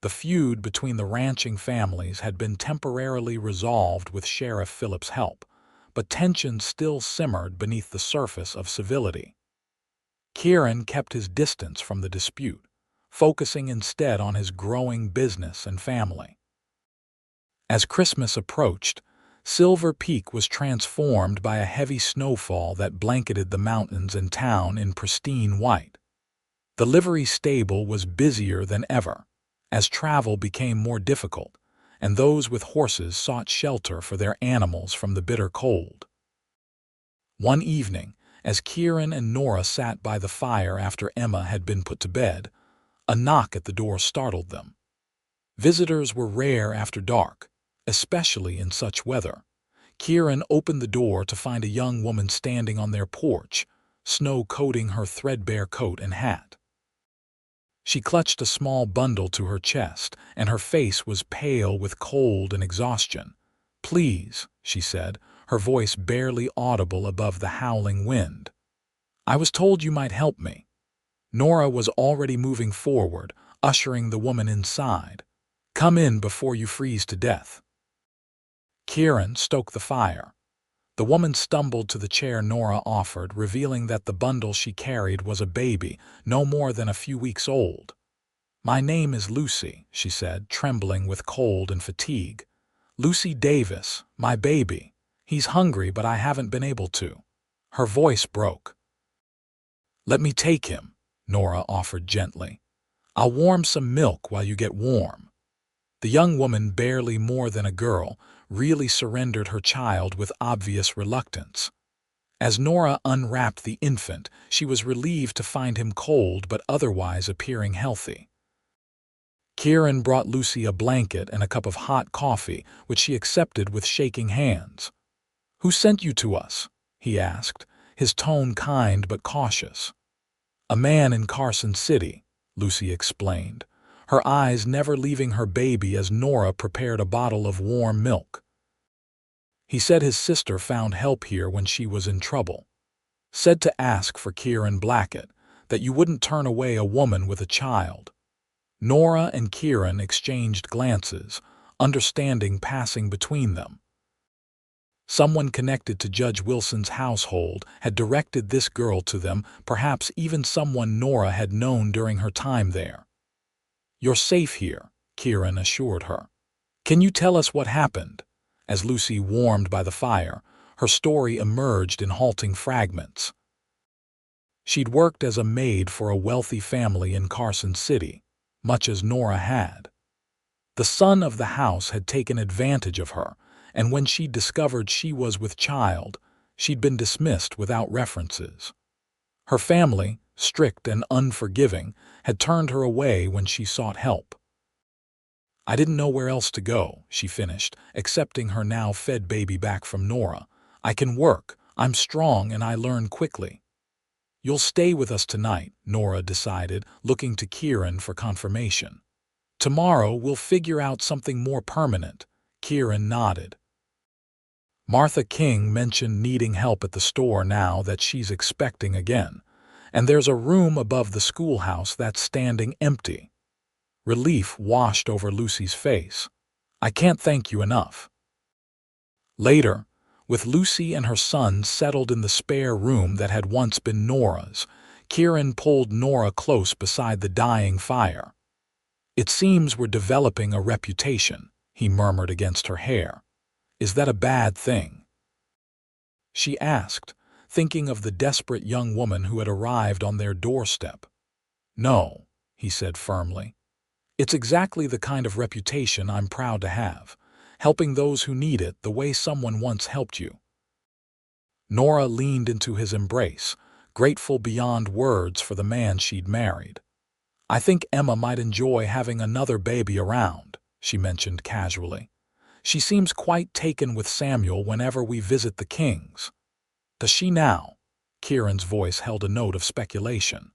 [SPEAKER 1] The feud between the ranching families had been temporarily resolved with Sheriff Philip's help, but tensions still simmered beneath the surface of civility. Kieran kept his distance from the dispute, focusing instead on his growing business and family. As Christmas approached, Silver Peak was transformed by a heavy snowfall that blanketed the mountains and town in pristine white. The livery stable was busier than ever, as travel became more difficult, and those with horses sought shelter for their animals from the bitter cold. One evening, as Kieran and Nora sat by the fire after Emma had been put to bed, a knock at the door startled them. Visitors were rare after dark, especially in such weather. Kieran opened the door to find a young woman standing on their porch, snow coating her threadbare coat and hat. She clutched a small bundle to her chest, and her face was pale with cold and exhaustion. "Please," she said, her voice barely audible above the howling wind. "I was told you might help me." Nora was already moving forward, ushering the woman inside. "Come in before you freeze to death." Kieran stoked the fire. The woman stumbled to the chair Nora offered, revealing that the bundle she carried was a baby, no more than a few weeks old. "My name is Lucy," she said, trembling with cold and fatigue. "Lucy Davis, my baby. He's hungry, but I haven't been able to." Her voice broke. "Let me take him," Nora offered gently. "I'll warm some milk while you get warm." The young woman, barely more than a girl, really surrendered her child with obvious reluctance. As Nora unwrapped the infant, she was relieved to find him cold but otherwise appearing healthy. Kieran brought Lucy a blanket and a cup of hot coffee, which she accepted with shaking hands. "Who sent you to us?" he asked, his tone kind but cautious. "A man in Carson City," Lucy explained, her eyes never leaving her baby as Nora prepared a bottle of warm milk. "He said his sister found help here when she was in trouble. Said to ask for Kieran Blackett, that you wouldn't turn away a woman with a child." Nora and Kieran exchanged glances, understanding passing between them. Someone connected to Judge Wilson's household had directed this girl to them, perhaps even someone Nora had known during her time there. "You're safe here," Kieran assured her. "Can you tell us what happened?" As Lucy warmed by the fire, her story emerged in halting fragments. She'd worked as a maid for a wealthy family in Carson City, much as Nora had. The son of the house had taken advantage of her, and when she discovered she was with child, she'd been dismissed without references. Her family, strict and unforgiving, had turned her away when she sought help. "I didn't know where else to go," she finished, accepting her now-fed baby back from Nora. "I can work, I'm strong, and I learn quickly." "You'll stay with us tonight," Nora decided, looking to Kieran for confirmation. "Tomorrow we'll figure out something more permanent." Kieran nodded. "Martha King mentioned needing help at the store now that she's expecting again, and there's a room above the schoolhouse that's standing empty." Relief washed over Lucy's face. "I can't thank you enough." Later, with Lucy and her son settled in the spare room that had once been Nora's, Kieran pulled Nora close beside the dying fire. "It seems we're developing a reputation," he murmured against her hair. "Is that a bad thing?" She asked, thinking of the desperate young woman who had arrived on their doorstep. "No," he said firmly. "It's exactly the kind of reputation I'm proud to have, helping those who need it the way someone once helped you." Nora leaned into his embrace, grateful beyond words for the man she'd married. "I think Emma might enjoy having another baby around," she mentioned casually. "She seems quite taken with Samuel whenever we visit the Kings." "Does she now?" Kieran's voice held a note of speculation.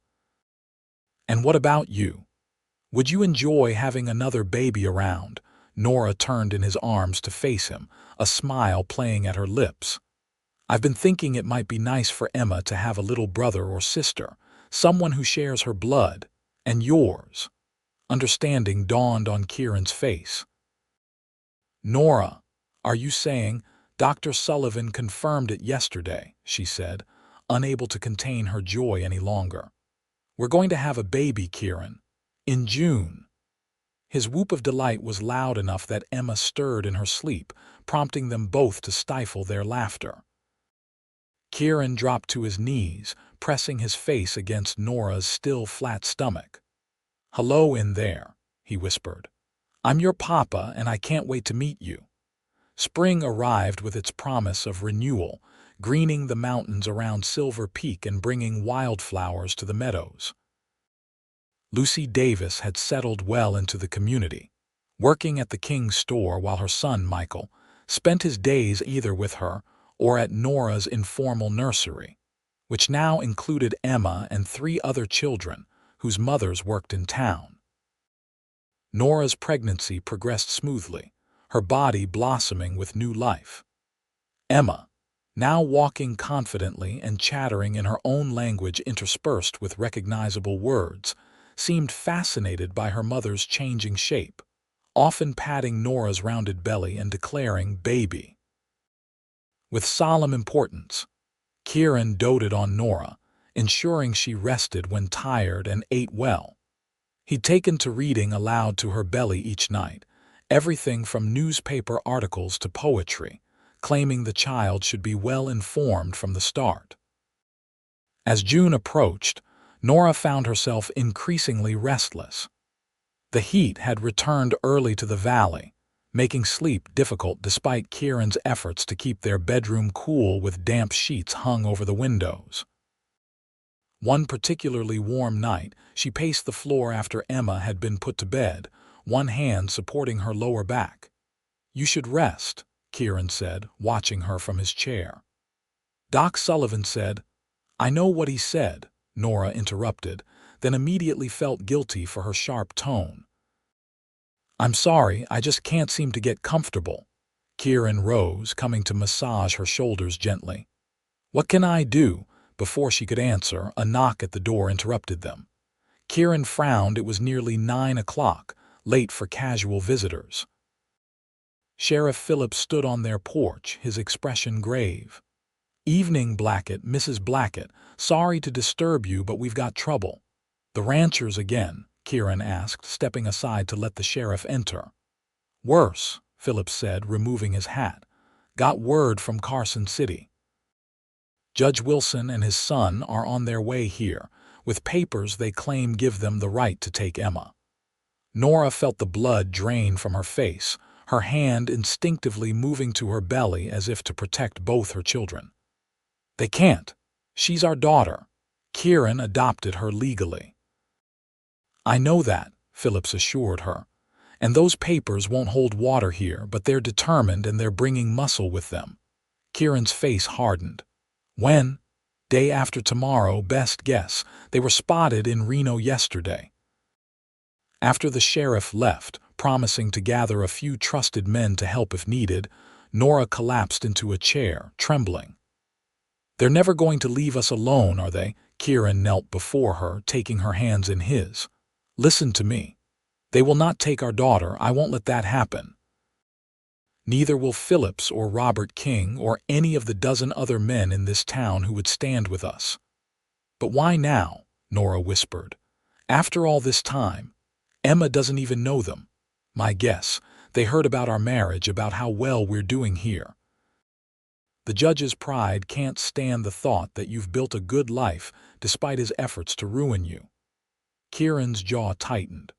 [SPEAKER 1] "And what about you? Would you enjoy having another baby around?" Nora turned in his arms to face him, a smile playing at her lips. "I've been thinking it might be nice for Emma to have a little brother or sister, someone who shares her blood, and yours." Understanding dawned on Kieran's face. "Nora, are you saying Dr. Sullivan confirmed it yesterday?" she said, unable to contain her joy any longer. "We're going to have a baby, Kieran. In June." His whoop of delight was loud enough that Emma stirred in her sleep, prompting them both to stifle their laughter. Kieran dropped to his knees, pressing his face against Nora's still flat stomach. "Hello in there," he whispered. "I'm your papa and I can't wait to meet you." Spring arrived with its promise of renewal, greening the mountains around Silver Peak and bringing wildflowers to the meadows. Lucy Davis had settled well into the community, working at the King's store while her son, Michael, spent his days either with her or at Nora's informal nursery, which now included Emma and 3 other children whose mothers worked in town. Nora's pregnancy progressed smoothly, her body blossoming with new life. Emma, now walking confidently and chattering in her own language interspersed with recognizable words, seemed fascinated by her mother's changing shape, often patting Nora's rounded belly and declaring "baby." With solemn importance, Kieran doted on Nora, ensuring she rested when tired and ate well. He'd taken to reading aloud to her belly each night, everything from newspaper articles to poetry, claiming the child should be well informed from the start. As June approached, Nora found herself increasingly restless. The heat had returned early to the valley, making sleep difficult despite Kieran's efforts to keep their bedroom cool with damp sheets hung over the windows. One particularly warm night, she paced the floor after Emma had been put to bed, one hand supporting her lower back. "You should rest," Kieran said, watching her from his chair. "Doc Sullivan said—" "I know what he said," Nora interrupted, then immediately felt guilty for her sharp tone. "I'm sorry, I just can't seem to get comfortable." Kieran rose, coming to massage her shoulders gently. "What can I do?" Before she could answer, a knock at the door interrupted them. Kieran frowned. It was nearly 9 o'clock, late for casual visitors. Sheriff Phillips stood on their porch, his expression grave. "Evening, Blackett, Mrs. Blackett. Sorry to disturb you, but we've got trouble." "The ranchers again?" Kieran asked, stepping aside to let the sheriff enter. "Worse," Phillips said, removing his hat. "Got word from Carson City. Judge Wilson and his son are on their way here, with papers they claim give them the right to take Emma." Nora felt the blood drain from her face, her hand instinctively moving to her belly as if to protect both her children. "They can't. She's our daughter. Kieran adopted her legally." "I know that," Phillips assured her. "And those papers won't hold water here, but they're determined and they're bringing muscle with them." Kieran's face hardened. "When?" "Day after tomorrow, best guess. They were spotted in Reno yesterday." After the sheriff left, promising to gather a few trusted men to help if needed, Nora collapsed into a chair, trembling. "They're never going to leave us alone, are they?" Kieran knelt before her, taking her hands in his. "Listen to me. They will not take our daughter. I won't let that happen. Neither will Phillips or Robert King or any of the dozen other men in this town who would stand with us." "But why now?" Nora whispered. "After all this time, Emma doesn't even know them. My guess, they heard about our marriage, about how well we're doing here. The judge's pride can't stand the thought that you've built a good life despite his efforts to ruin you." Kieran's jaw tightened.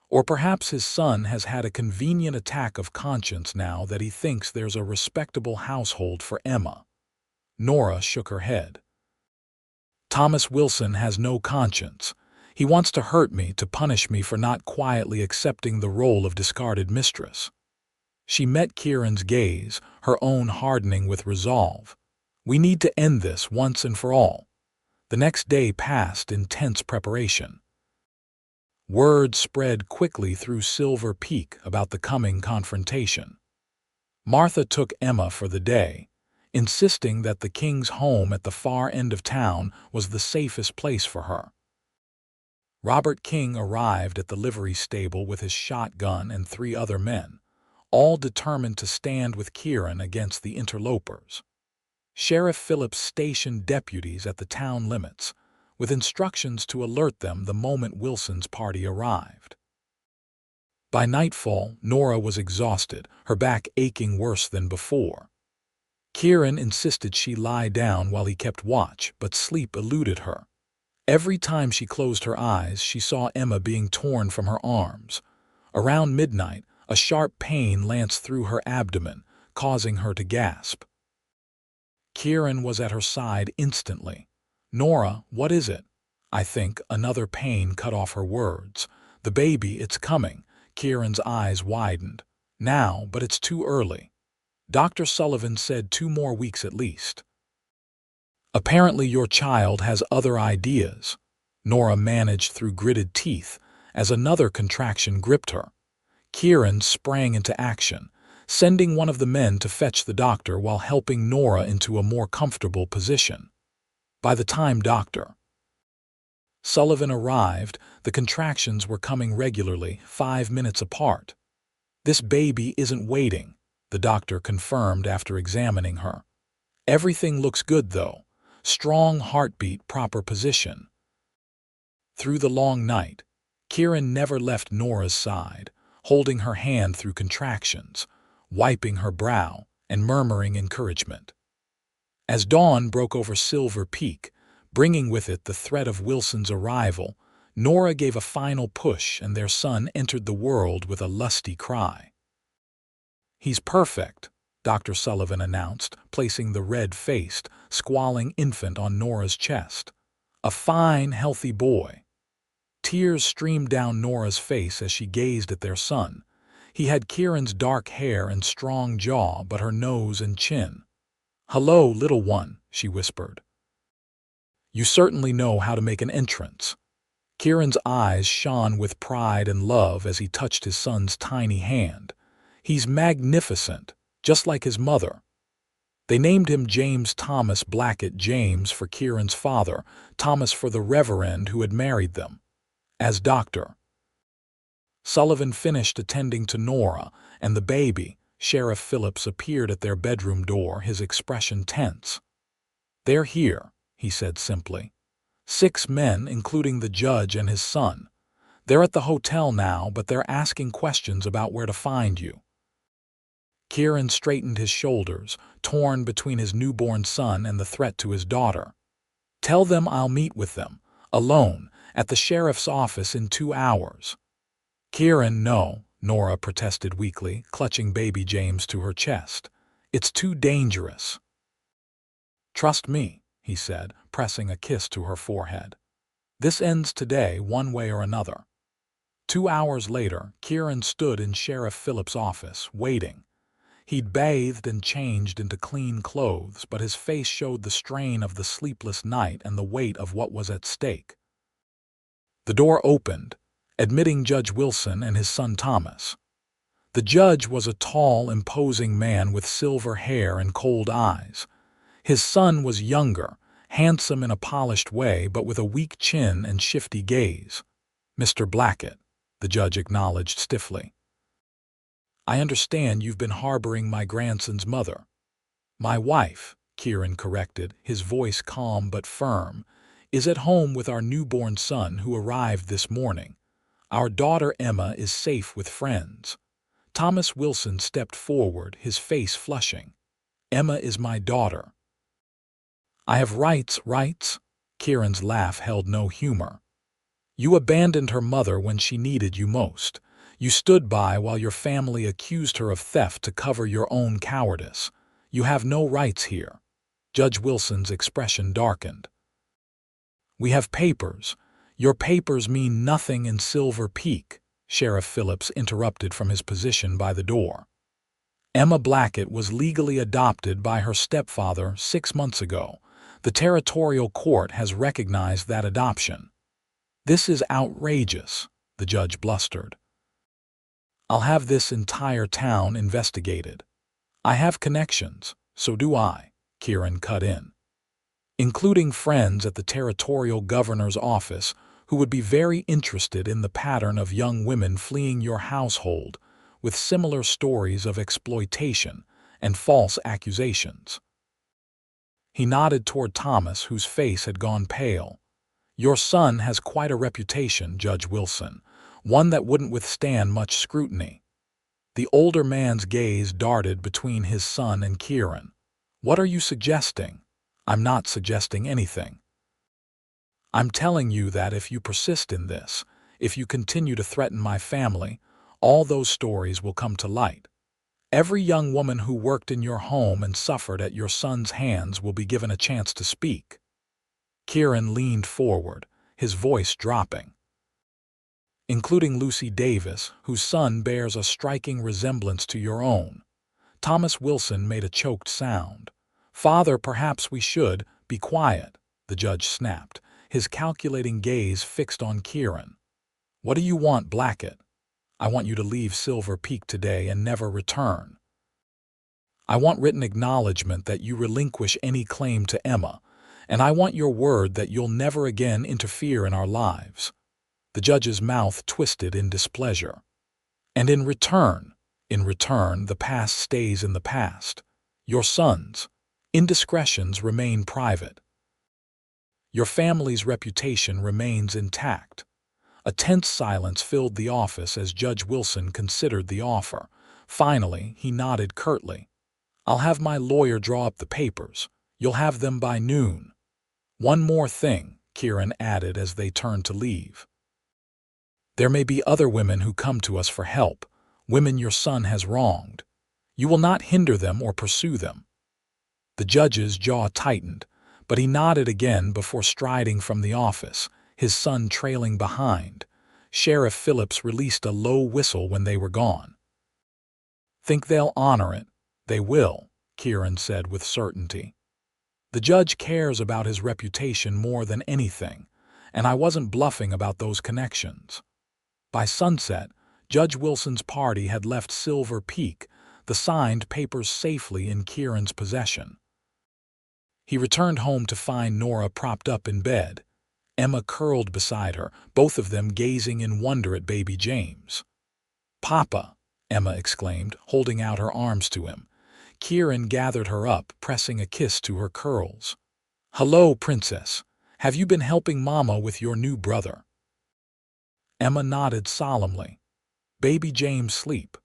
[SPEAKER 1] Or perhaps his son has had a convenient attack of conscience now that he thinks there's a respectable household for Emma. Nora shook her head. "Thomas Wilson has no conscience. He wants to hurt me, to punish me for not quietly accepting the role of discarded mistress." She met Kieran's gaze, her own hardening with resolve. "We need to end this once and for all." The next day passed in tense preparation. Word spread quickly through Silver Peak about the coming confrontation. Martha took Emma for the day, insisting that the King's home at the far end of town was the safest place for her. Robert King arrived at the livery stable with his shotgun and 3 other men, all determined to stand with Kieran against the interlopers. Sheriff Phillips stationed deputies at the town limits, with instructions to alert them the moment Wilson's party arrived. By nightfall, Nora was exhausted, her back aching worse than before. Kieran insisted she lie down while he kept watch, but sleep eluded her. Every time she closed her eyes, she saw Emma being torn from her arms. Around midnight, a sharp pain lanced through her abdomen, causing her to gasp. Kieran was at her side instantly. "Nora, what is it?" "I think," another pain cut off her words. "The baby, it's coming." Kieran's eyes widened. "Now, but it's too early. Dr. Sullivan said 2 more weeks at least." "Apparently your child has other ideas," Nora managed through gritted teeth as another contraction gripped her. Kieran sprang into action, sending one of the men to fetch the doctor while helping Nora into a more comfortable position. By the time Dr. Sullivan arrived, the contractions were coming regularly, 5 minutes apart. "This baby isn't waiting," the doctor confirmed after examining her. "Everything looks good, though. Strong heartbeat, proper position." Through the long night, Kieran never left Nora's side, holding her hand through contractions, wiping her brow, and murmuring encouragement. As dawn broke over Silver Peak, bringing with it the threat of Wilson's arrival, Nora gave a final push and their son entered the world with a lusty cry. "He's perfect," Dr. Sullivan announced, placing the red-faced, squalling infant on Nora's chest. "A fine, healthy boy." Tears streamed down Nora's face as she gazed at their son. He had Kieran's dark hair and strong jaw, but her nose and chin. "Hello, little one," she whispered. "You certainly know how to make an entrance." Kieran's eyes shone with pride and love as he touched his son's tiny hand. "He's magnificent, just like his mother." They named him James Thomas Blackett, James for Kieran's father, Thomas for the reverend who had married them. As Dr. Sullivan finished attending to Nora and the baby, Sheriff Phillips appeared at their bedroom door, his expression tense. "They're here," he said simply. 6 men, including the judge and his son. "They're at the hotel now, but they're asking questions about where to find you." Kieran straightened his shoulders, torn between his newborn son and the threat to his daughter. "Tell them I'll meet with them, alone, at the sheriff's office in 2 hours. "Kieran, no," Nora protested weakly, clutching baby James to her chest. "It's too dangerous." "Trust me," he said, pressing a kiss to her forehead. "This ends today, one way or another." 2 hours later, Kieran stood in Sheriff Phillips' office, waiting. He'd bathed and changed into clean clothes, but his face showed the strain of the sleepless night and the weight of what was at stake. The door opened, admitting Judge Wilson and his son Thomas. The judge was a tall, imposing man with silver hair and cold eyes. His son was younger, handsome in a polished way, but with a weak chin and shifty gaze. "Mr. Blackett," the judge acknowledged stiffly. "I understand you've been harboring my grandson's mother." "My wife," Kieran corrected, his voice calm but firm, "is at home with our newborn son who arrived this morning. Our daughter Emma is safe with friends." Thomas Wilson stepped forward, his face flushing. "Emma is my daughter." "I have rights?" Kieran's laugh held no humor. "You abandoned her mother when she needed you most. You stood by while your family accused her of theft to cover your own cowardice. You have no rights here." Judge Wilson's expression darkened. "We have papers. Your papers mean nothing in Silver Peak," Sheriff Phillips interrupted from his position by the door. "Emma Blackett was legally adopted by her stepfather 6 months ago. The territorial court has recognized that adoption." "This is outrageous," the judge blustered. "I'll have this entire town investigated." "I have connections, so do I," Kieran cut in. "Including friends at the territorial governor's office who would be very interested in the pattern of young women fleeing your household with similar stories of exploitation and false accusations. He nodded toward Thomas, whose face had gone pale. Your son has quite a reputation, Judge Wilson, one that wouldn't withstand much scrutiny. The older man's gaze darted between his son and Kieran. What are you suggesting? I'm not suggesting anything. I'm telling you that if you persist in this, if you continue to threaten my family, all those stories will come to light. Every young woman who worked in your home and suffered at your son's hands will be given a chance to speak. Kieran leaned forward, his voice dropping. Including Lucy Davis, whose son bears a striking resemblance to your own. Thomas Wilson made a choked sound. Father, perhaps we should be quiet, the judge snapped, his calculating gaze fixed on Kieran. What do you want, Blackett? I want you to leave Silver Peak today and never return. I want written acknowledgement that you relinquish any claim to Emma, and I want your word that you'll never again interfere in our lives. The judge's mouth twisted in displeasure. And in return, the past stays in the past. Your son's indiscretions remain private. Your family's reputation remains intact. A tense silence filled the office as Judge Wilson considered the offer. Finally, he nodded curtly. I'll have my lawyer draw up the papers. You'll have them by noon. One more thing, Kieran added as they turned to leave. There may be other women who come to us for help, women your son has wronged. You will not hinder them or pursue them. The judge's jaw tightened, but he nodded again before striding from the office, his son trailing behind. Sheriff Phillips released a low whistle when they were gone. Think they'll honor it? They will, Kieran said with certainty. The judge cares about his reputation more than anything, and I wasn't bluffing about those connections. By sunset, Judge Wilson's party had left Silver Peak, the signed papers safely in Kieran's possession. He returned home to find Nora propped up in bed, Emma curled beside her, both of them gazing in wonder at baby James. Papa, Emma exclaimed, holding out her arms to him. Kieran gathered her up, pressing a kiss to her curls. Hello, Princess. Have you been helping Mama with your new brother? Emma nodded solemnly. Baby James sleep?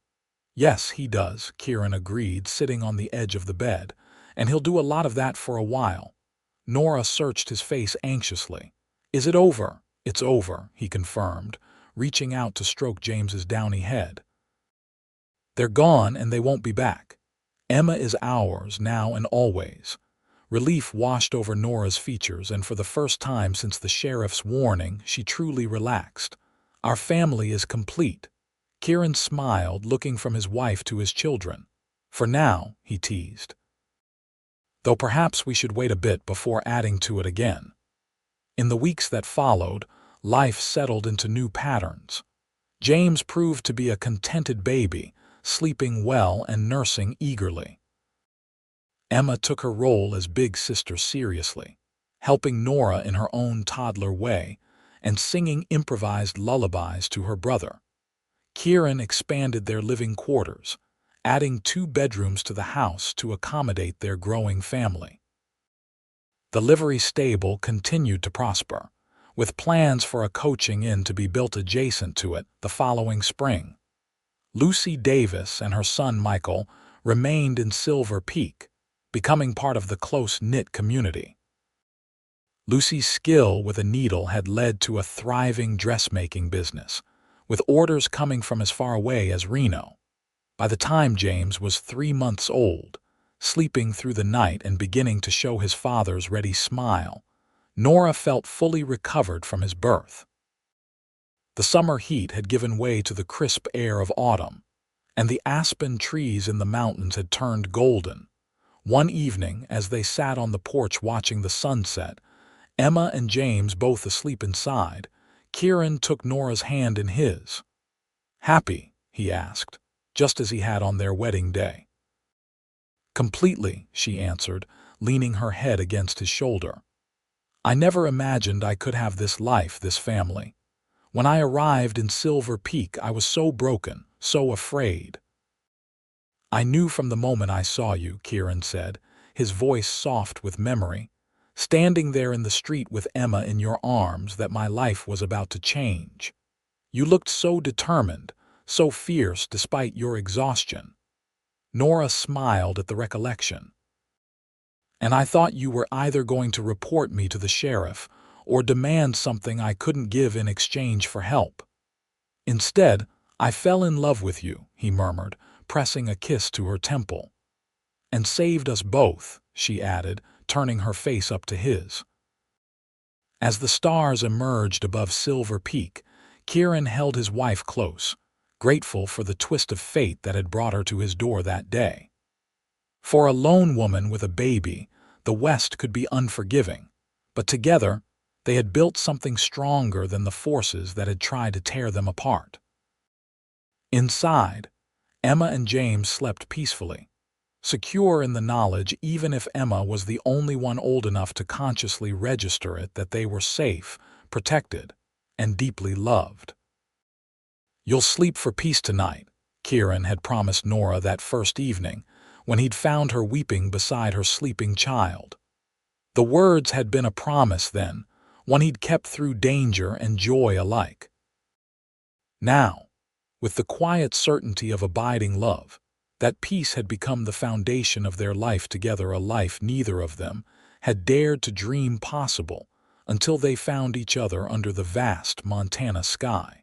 [SPEAKER 1] Yes, he does, Kieran agreed, sitting on the edge of the bed. And he'll do a lot of that for a while. Nora searched his face anxiously. Is it over? It's over, he confirmed, reaching out to stroke James's downy head. They're gone and they won't be back. Emma is ours now and always. Relief washed over Nora's features, and for the first time since the sheriff's warning, she truly relaxed. Our family is complete. Kieran smiled, looking from his wife to his children. For now, he teased. Though perhaps we should wait a bit before adding to it again. In the weeks that followed, life settled into new patterns. James proved to be a contented baby, sleeping well and nursing eagerly. Emma took her role as big sister seriously, helping Nora in her own toddler way and singing improvised lullabies to her brother. Kieran expanded their living quarters, adding 2 bedrooms to the house to accommodate their growing family. The livery stable continued to prosper, with plans for a coaching inn to be built adjacent to it the following spring. Lucy Davis and her son Michael remained in Silver Peak, becoming part of the close-knit community. Lucy's skill with a needle had led to a thriving dressmaking business, with orders coming from as far away as Reno. By the time James was 3 months old, sleeping through the night and beginning to show his father's ready smile, Nora felt fully recovered from his birth. The summer heat had given way to the crisp air of autumn, and the aspen trees in the mountains had turned golden. One evening, as they sat on the porch watching the sunset, Emma and James both asleep inside, Kieran took Nora's hand in his. Happy, he asked, just as he had on their wedding day. Completely, she answered, leaning her head against his shoulder. I never imagined I could have this life, this family. When I arrived in Silver Peak, I was so broken, so afraid. I knew from the moment I saw you, Kieran said, his voice soft with memory, standing there in the street with Emma in your arms, that my life was about to change. You looked so determined, so fierce despite your exhaustion. Nora smiled at the recollection. And I thought you were either going to report me to the sheriff or demand something I couldn't give in exchange for help. Instead, I fell in love with you, he murmured, pressing a kiss to her temple. And saved us both, she added, turning her face up to his. As the stars emerged above Silver Peak, Kieran held his wife close, grateful for the twist of fate that had brought her to his door that day. For a lone woman with a baby, the West could be unforgiving, but together, they had built something stronger than the forces that had tried to tear them apart. Inside, Emma and James slept peacefully, secure in the knowledge, even if Emma was the only one old enough to consciously register it, that they were safe, protected, and deeply loved. "You'll sleep for peace tonight," Kieran had promised Nora that first evening, when he'd found her weeping beside her sleeping child. The words had been a promise then, one he'd kept through danger and joy alike. Now, with the quiet certainty of abiding love, that peace had become the foundation of their life together, a life neither of them had dared to dream possible until they found each other under the vast Montana sky.